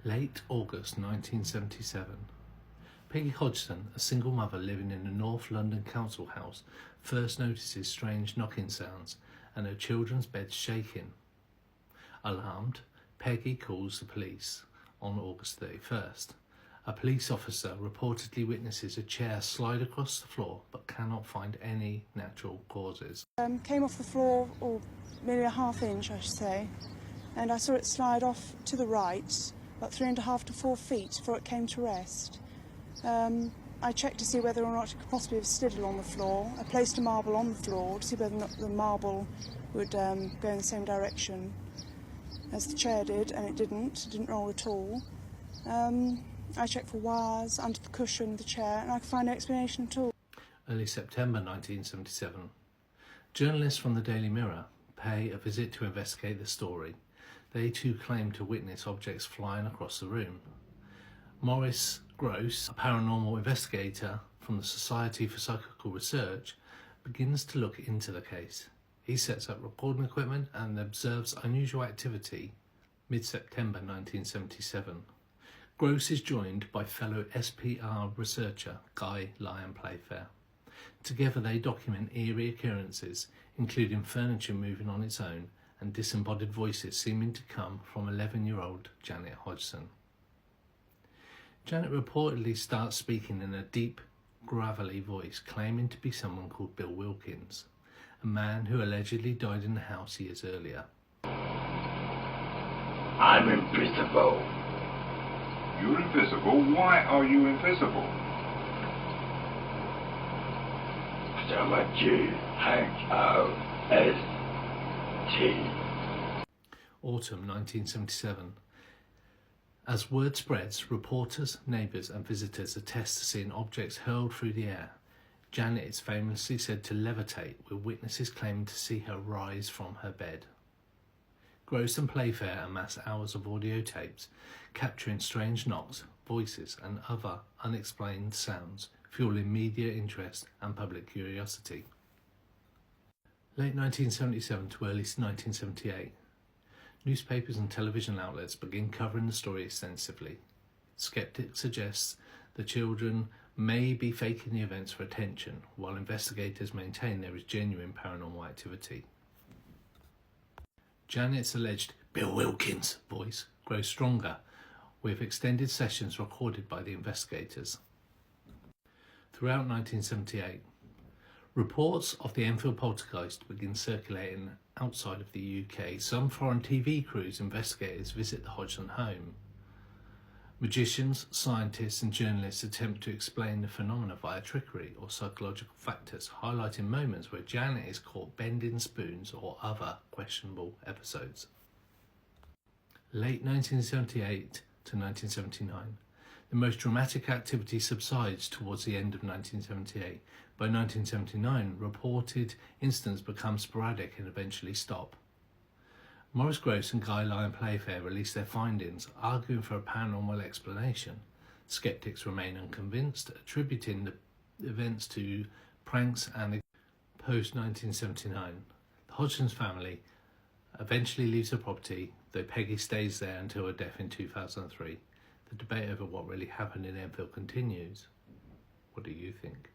Late August 1977. Peggy Hodgson, a single mother living in a North London council house, first notices strange knocking sounds and her children's beds shaking. Alarmed, Peggy calls the police on August 31st. A police officer reportedly witnesses a chair slide across the floor but cannot find any natural causes. Came off the floor, or nearly a half inch I should say, and I saw it slide off to the right, about 3.5 to 4 feet before it came to rest. I checked to see whether or not it could possibly have slid along the floor. I placed a marble on the floor to see whether or not the marble would go in the same direction as the chair did, and it didn't roll at all. I checked for wires under the cushion of the chair, and I could find no explanation at all. Early September 1977. Journalists from the Daily Mirror pay a visit to investigate the story. They too claim to witness objects flying across the room. Maurice Gross, a paranormal investigator from the Society for Psychical Research, begins to look into the case. He sets up recording equipment and observes unusual activity. Mid-September 1977. Gross is joined by fellow SPR researcher Guy Lyon Playfair. Together they document eerie occurrences, including furniture moving on its own and disembodied voices seeming to come from 11-year-old Janet Hodgson. Janet reportedly starts speaking in a deep, gravelly voice, claiming to be someone called Bill Wilkins, a man who allegedly died in the house years earlier. I'm invisible. You're invisible? Why are you invisible? I'm a G-H-O-S-T. Autumn 1977. As word spreads, reporters, neighbours and visitors attest to seeing objects hurled through the air. Janet is famously said to levitate, with witnesses claiming to see her rise from her bed. Gross and Playfair amass hours of audio tapes, capturing strange knocks, voices and other unexplained sounds, fueling media interest and public curiosity. Late 1977 to early 1978. Newspapers and television outlets begin covering the story extensively. Skeptics suggest the children may be faking the events for attention, while investigators maintain there is genuine paranormal activity. Janet's alleged Bill Wilkins voice grows stronger, with extended sessions recorded by the investigators. Throughout 1978, reports of the Enfield Poltergeist begin circulating outside of the UK. Some foreign TV crews investigators visit the Hodgson home. Magicians, scientists and journalists attempt to explain the phenomena via trickery or psychological factors, highlighting moments where Janet is caught bending spoons or other questionable episodes. Late 1978 to 1979. The most dramatic activity subsides towards the end of 1978. By 1979, reported incidents become sporadic and eventually stop. Maurice Gross and Guy Lyon Playfair release their findings, arguing for a paranormal explanation. Skeptics remain unconvinced, attributing the events to pranks and post-1979. The Hodgson's family eventually leaves the property, though Peggy stays there until her death in 2003. The debate over what really happened in Enfield continues. What do you think?